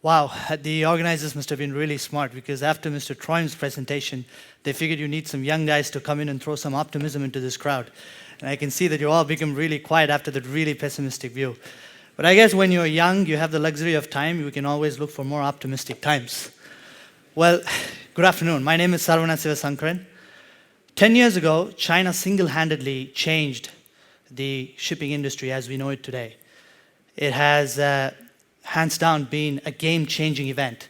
Wow, the organizers must have been really smart because after Mr. Troim's presentation, they figured you need some young guys to come in and throw some optimism into this crowd. And I can see that you all become really quiet after that really pessimistic view. But I guess when you're young, you have the luxury of time, you can always look for more optimistic times. Well, good afternoon. My name is Saravana Sivasankaran. 10 years ago, China single-handedly changed the shipping industry as we know it today. It has hands down been a game-changing event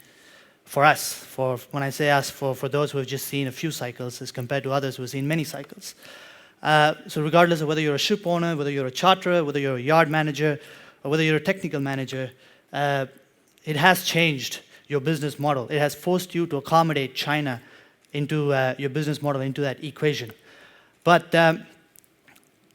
for us. When I say us, for those who have just seen a few cycles as compared to others who have seen many cycles. So regardless of whether you're a ship owner, whether you're a charterer, whether you're a yard manager, or whether you're a technical manager, it has changed your business model. It has forced you to accommodate China into your business model, into that equation. But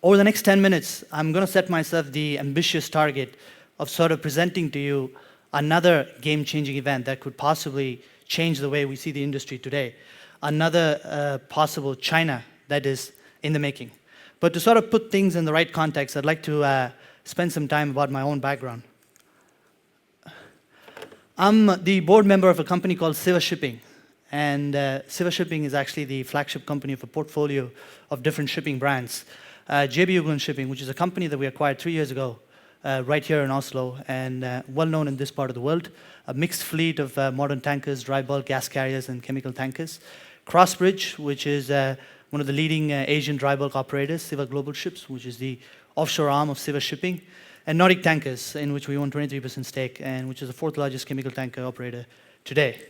over the next 10 minutes, I'm going to set myself the ambitious target of sort of presenting to you another game-changing event that could possibly change the way we see the industry today. Another possible China that is in the making. But to sort of put things in the right context, I'd like to spend some time about my own background. I'm the board member of a company called Siva Shipping. And Siva Shipping is actually the flagship company of a portfolio of different shipping brands. JB Uglan Shipping, which is a company that we acquired 3 years ago, right here in Oslo, and well known in this part of the world. A mixed fleet of modern tankers, dry bulk, gas carriers, and chemical tankers. Crossbridge, which is one of the leading Asian dry bulk operators. Siva Global Ships, which is the offshore arm of Siva Shipping. And Nordic Tankers, in which we own 23% stake, and which is the fourth largest chemical tanker operator today.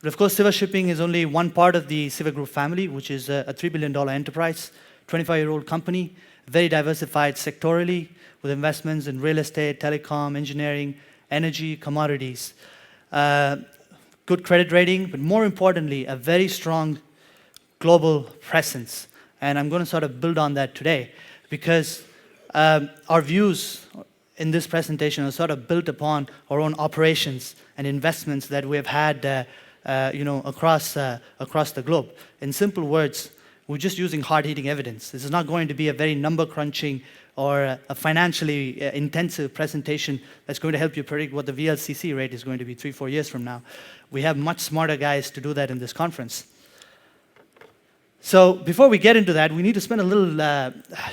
But of course, Siva Shipping is only one part of the Siva Group family, which is a $3 billion enterprise, 25-year-old company, very diversified sectorally, with investments in real estate, telecom, engineering, energy, commodities. Good credit rating, but more importantly, a very strong global presence. And I'm going to sort of build on that today, because our views in this presentation are sort of built upon our own operations and investments that we have had across the globe. In simple words, we're just using hard-hitting evidence. This is not going to be a very number-crunching or a financially intensive presentation that's going to help you predict what the VLCC rate is going to be 3-4 years from now. We have much smarter guys to do that in this conference. So before we get into that, we need to spend a little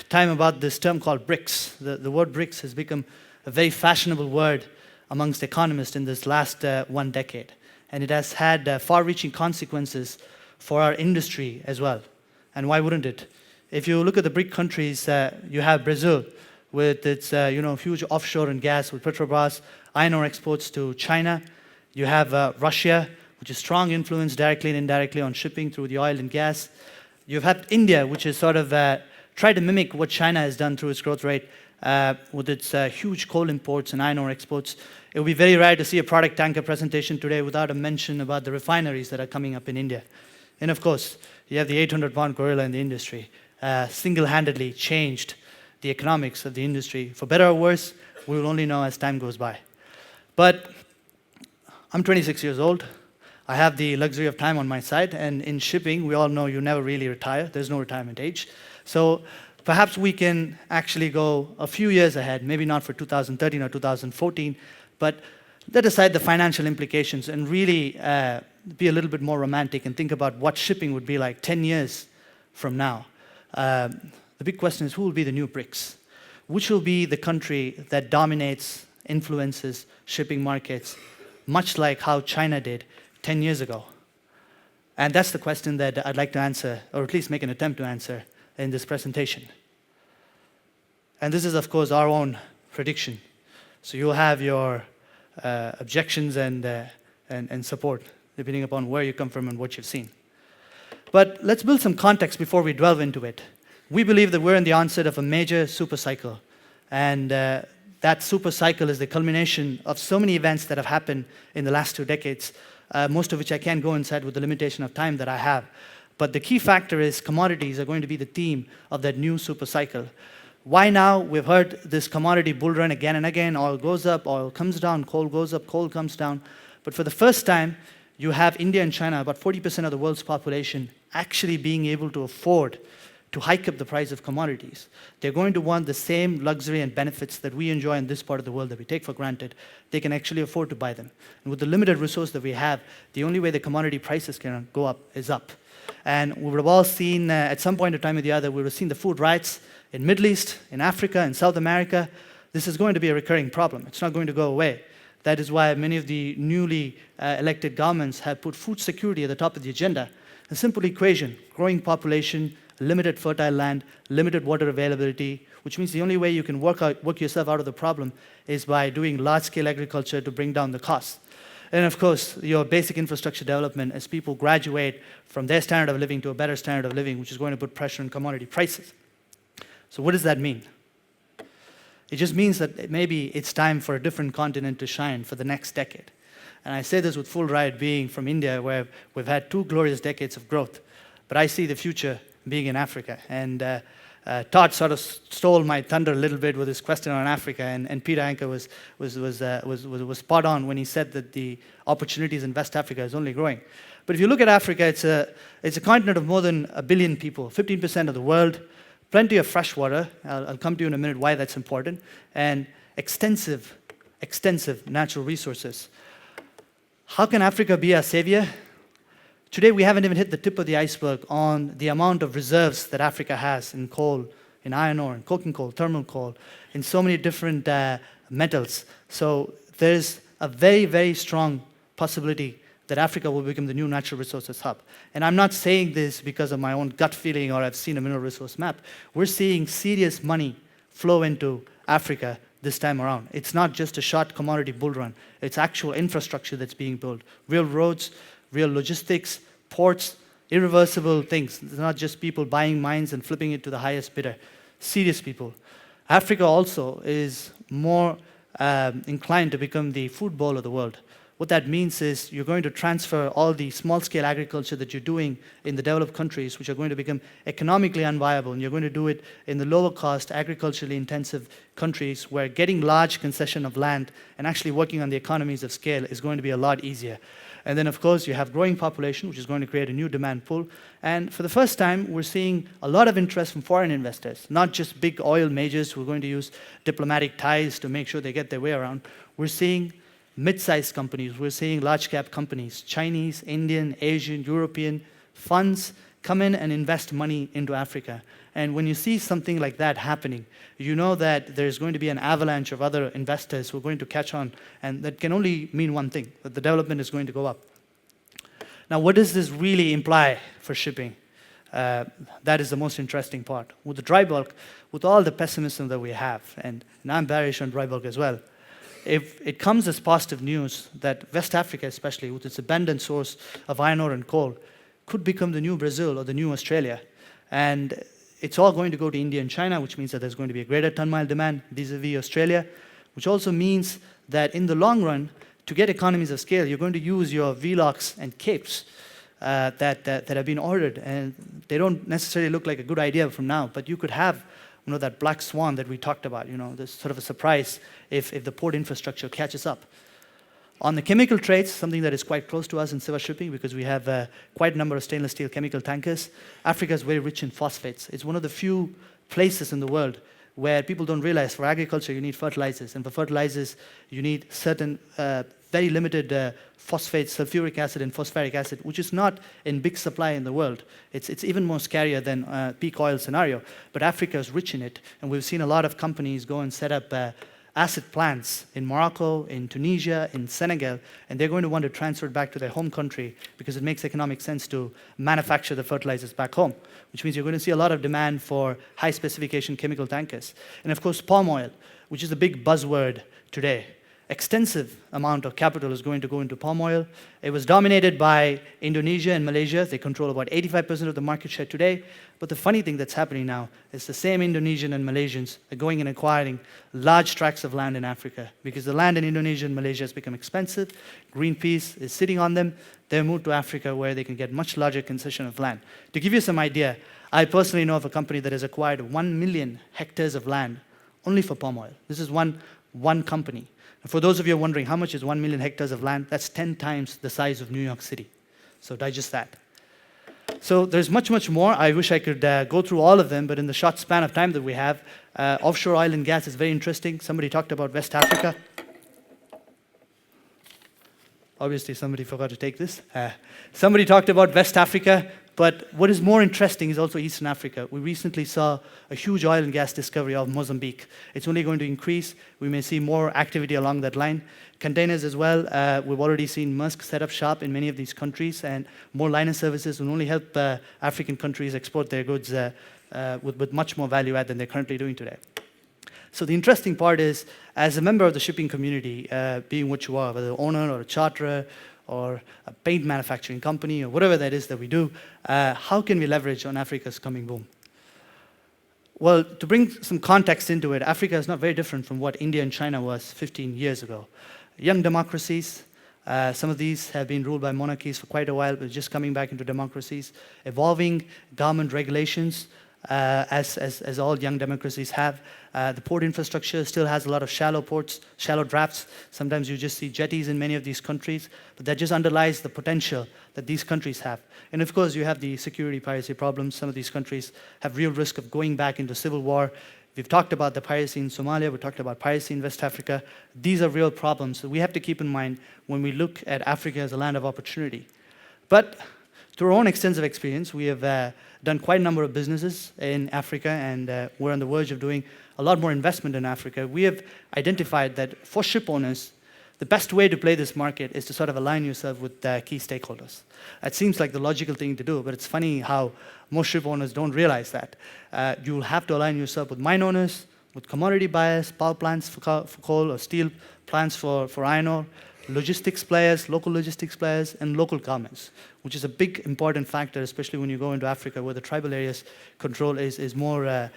time about this term called BRICS. The word BRICS has become a very fashionable word amongst economists in this last 1 decade. And it has had far-reaching consequences for our industry as well. And why wouldn't it? If you look at the BRIC countries, you have Brazil with its huge offshore and gas with Petrobras, iron ore exports to China. You have Russia, which is strong influence directly and indirectly on shipping through the oil and gas. You've had India, which has sort of tried to mimic what China has done through its growth rate with its huge coal imports and iron ore exports. It would be very rare to see a product tanker presentation today without a mention about the refineries that are coming up in India. And of course, you have the 800-pound gorilla in the industry. Single-handedly changed the economics of the industry. For better or worse, we will only know as time goes by. But I'm 26 years old. I have the luxury of time on my side, and in shipping, we all know you never really retire. There's no retirement age. So perhaps we can actually go a few years ahead, maybe not for 2013 or 2014, but let aside the financial implications and really be a little bit more romantic and think about what shipping would be like 10 years from now. The big question is, who will be the new BRICS? Which will be the country that dominates, influences shipping markets, much like how China did 10 years ago? And that's the question that I'd like to answer, or at least make an attempt to answer in this presentation. And this is, of course, our own prediction. So you'll have your objections and support, depending upon where you come from and what you've seen. But let's build some context before we delve into it. We believe that we're in the onset of a major super cycle. And that super cycle is the culmination of so many events that have happened in the last 2 decades, most of which I can't go inside with the limitation of time that I have. But the key factor is commodities are going to be the theme of that new super cycle. Why now? We've heard this commodity bull run again and again. Oil goes up, oil comes down, coal goes up, coal comes down. But for the first time, you have India and China, about 40% of the world's population, actually being able to afford to hike up the price of commodities. They're going to want the same luxury and benefits that we enjoy in this part of the world that we take for granted. They can actually afford to buy them. And with the limited resource that we have, the only way the commodity prices can go up is up. And we would have all seen, at some point in time or the other, we would have seen the food riots in Middle East, in Africa, in South America. This is going to be a recurring problem. It's not going to go away. That is why many of the newly elected governments have put food security at the top of the agenda. A simple equation: growing population, limited fertile land, limited water availability, which means the only way you can work yourself out of the problem is by doing large-scale agriculture to bring down the costs. And of course, your basic infrastructure development as people graduate from their standard of living to a better standard of living, which is going to put pressure on commodity prices. So what does that mean? It just means that maybe it's time for a different continent to shine for the next decade. And I say this with full pride, being from India, where we've had 2 glorious decades of growth. But I see the future being in Africa. And Todd sort of stole my thunder a little bit with his question on Africa, and Peter Anker was spot on when he said that the opportunities in West Africa is only growing. But if you look at Africa, it's a continent of more than 1 billion people, 15% of the world, plenty of fresh water. I'll come to you in a minute why that's important, and extensive natural resources. How can Africa be our savior? Today, we haven't even hit the tip of the iceberg on the amount of reserves that Africa has in coal, in iron ore, in coking coal, thermal coal, in so many different metals. So there's a very, very strong possibility that Africa will become the new natural resources hub. And I'm not saying this because of my own gut feeling or I've seen a mineral resource map. We're seeing serious money flow into Africa this time around. It's not just a short commodity bull run. It's actual infrastructure that's being built. Real roads, real logistics, ports, irreversible things. It's not just people buying mines and flipping it to the highest bidder. Serious people. Africa also is more inclined to become the food bowl of the world. What that means is you're going to transfer all the small-scale agriculture that you're doing in the developed countries, which are going to become economically unviable, and you're going to do it in the lower-cost, agriculturally intensive countries where getting large concession of land and actually working on the economies of scale is going to be a lot easier. And then, of course, you have growing population, which is going to create a new demand pool. And for the first time, we're seeing a lot of interest from foreign investors, not just big oil majors who are going to use diplomatic ties to make sure they get their way around. We're seeing mid-sized companies, we're seeing large-cap companies, Chinese, Indian, Asian, European funds come in and invest money into Africa. And when you see something like that happening, you know that there's going to be an avalanche of other investors who are going to catch on, and that can only mean one thing, that the development is going to go up. Now, what does this really imply for shipping? That is the most interesting part. With the dry bulk, with all the pessimism that we have, and I'm bearish on dry bulk as well, if it comes as positive news that West Africa, especially with its abundant source of iron ore and coal, could become the new Brazil or the new Australia. And it's all going to go to India and China, which means that there's going to be a greater ton-mile demand vis-a-vis Australia, which also means that in the long run, to get economies of scale, you're going to use your VLOCs and capes that have been ordered. And they don't necessarily look like a good idea from now, but you could have that black swan that we talked about, this sort of a surprise if the port infrastructure catches up. On the chemical trades, something that is quite close to us in Siva Shipping because we have quite a number of stainless steel chemical tankers, Africa is very rich in phosphates. It's one of the few places in the world where people don't realize for agriculture you need fertilizers, and for fertilizers you need certain very limited phosphates, sulfuric acid and phosphoric acid, which is not in big supply in the world. It's even more scarier than peak oil scenario, but Africa is rich in it, and we've seen a lot of companies go and set up acid plants in Morocco, in Tunisia, in Senegal, and they're going to want to transfer it back to their home country because it makes economic sense to manufacture the fertilizers back home, which means you're going to see a lot of demand for high specification chemical tankers. And of course, palm oil, which is a big buzzword today. Extensive amount of capital is going to go into palm oil. It was dominated by Indonesia and Malaysia. They control about 85% of the market share today. But the funny thing that's happening now is the same Indonesian and Malaysians are going and acquiring large tracts of land in Africa because the land in Indonesia and Malaysia has become expensive. Greenpeace is sitting on them. They've moved to Africa where they can get much larger concession of land. To give you some idea, I personally know of a company that has acquired 1 million hectares of land only for palm oil. This is one company. For those of you wondering how much is 1 million hectares of land, that's 10 times the size of New York City. So digest that. So there's much, much more. I wish I could go through all of them, but in the short span of time that we have, offshore oil and gas is very interesting. Somebody talked about West Africa. Obviously, somebody forgot to take this. Somebody talked about West Africa, but what is more interesting is also Eastern Africa. We recently saw a huge oil and gas discovery of Mozambique. It's only going to increase. We may see more activity along that line. Containers as well. We've already seen Maersk set up shop in many of these countries, and more liner services will only help African countries export their goods with much more value add than they're currently doing today. So the interesting part is, as a member of the shipping community, being what you are, whether an owner or a charterer or a paint manufacturing company or whatever that is that we do, how can we leverage on Africa's coming boom? Well, to bring some context into it, Africa is not very different from what India and China was 15 years ago. Young democracies, some of these have been ruled by monarchies for quite a while, but just coming back into democracies, evolving government regulations, as all young democracies have. The port infrastructure still has a lot of shallow ports, shallow drafts. Sometimes you just see jetties in many of these countries, but that just underlies the potential that these countries have. And of course, you have the security piracy problems. Some of these countries have real risk of going back into civil war. We've talked about the piracy in Somalia. We talked about piracy in West Africa. These are real problems that we have to keep in mind when we look at Africa as a land of opportunity. But through our own extensive experience, we have done quite a number of businesses in Africa, and we're on the verge of doing a lot more investment in Africa. We have identified that for ship owners, the best way to play this market is to sort of align yourself with key stakeholders. It seems like the logical thing to do, but it's funny how most ship owners don't realize that. You'll have to align yourself with mine owners, with commodity buyers, power plants for coal or steel plants for iron ore, logistics players, local logistics players, and local governments, which is a big important factor, especially when you go into Africa, where the tribal areas control is more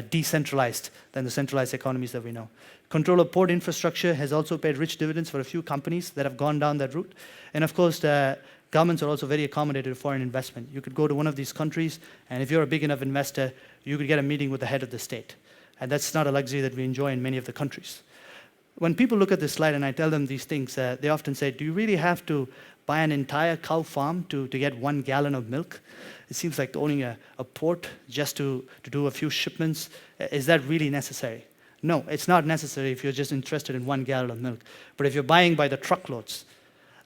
decentralized than the centralized economies that we know. Control of port infrastructure has also paid rich dividends for a few companies that have gone down that route. And of course, the governments are also very accommodated to foreign investment. You could go to one of these countries, and if you're a big enough investor, you could get a meeting with the head of the state. And that's not a luxury that we enjoy in many of the countries. When people look at this slide and I tell them these things, they often say, do you really have to buy an entire cow farm to get 1 gallon of milk? It seems like owning a port just to do a few shipments. Is that really necessary? No, it's not necessary if you're just interested in 1 gallon of milk. But if you're buying by the truckloads,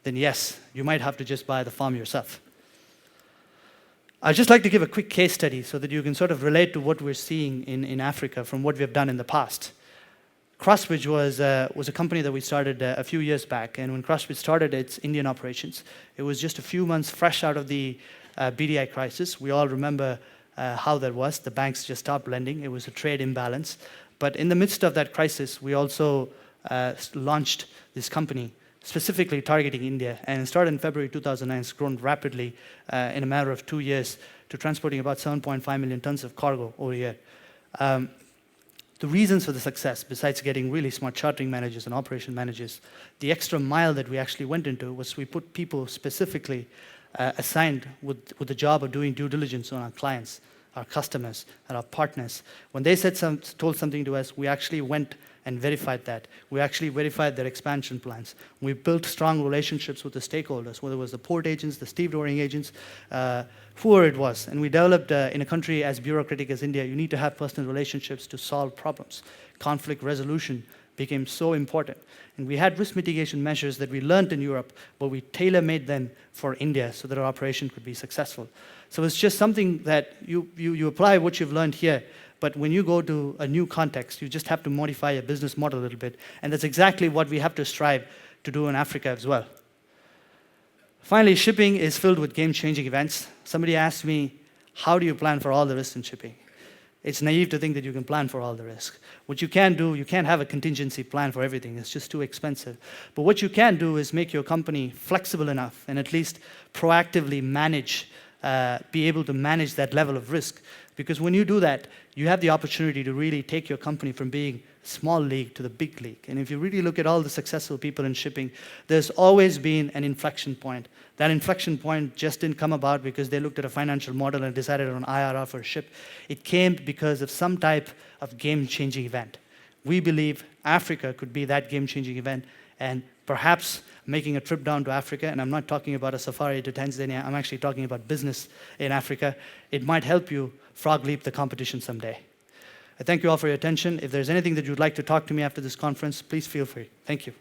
then yes, you might have to just buy the farm yourself. I'd just like to give a quick case study so that you can sort of relate to what we're seeing in Africa from what we've done in the past. Crossbridge was a company that we started a few years back, and when Crossbridge started its Indian operations, it was just a few months fresh out of the BDI crisis. We all remember how that was. The banks just stopped lending. It was a trade imbalance. But in the midst of that crisis, we also launched this company specifically targeting India, and it started in February 2009. It's grown rapidly in a matter of 2 years to transporting about 7.5 million tons of cargo over a year. The reasons for the success, besides getting really smart chartering managers and operation managers, the extra mile that we actually went into was we put people specifically assigned with the job of doing due diligence on our clients, our customers, and our partners. When they told something to us, we actually went and verified that. We actually verified their expansion plans. We built strong relationships with the stakeholders, whether it was the port agents, the stevedoring agents, whoever it was. And we developed, in a country as bureaucratic as India, you need to have personal relationships to solve problems. Conflict resolution became so important. And we had risk mitigation measures that we learned in Europe, but we tailor-made them for India so that our operation could be successful. So it's just something that you apply what you've learned here, but when you go to a new context, you just have to modify your business model a little bit. And that's exactly what we have to strive to do in Africa as well. Finally, shipping is filled with game-changing events. Somebody asked me, how do you plan for all the risks in shipping? It's naive to think that you can plan for all the risk. What you can do, you can't have a contingency plan for everything. It's just too expensive. But what you can do is make your company flexible enough and at least proactively manage, be able to manage that level of risk. Because when you do that, you have the opportunity to really take your company from being small league to the big league. And if you really look at all the successful people in shipping, there's always been an inflection point. That inflection point just didn't come about because they looked at a financial model and decided on IRR for a ship. It came because of some type of game-changing event. We believe Africa could be that game-changing event, and perhaps making a trip down to Africa, and I'm not talking about a safari to Tanzania, I'm actually talking about business in Africa. It might help you frog leap the competition someday. I thank you all for your attention. If there's anything that you'd like to talk to me after this conference, please feel free. Thank you.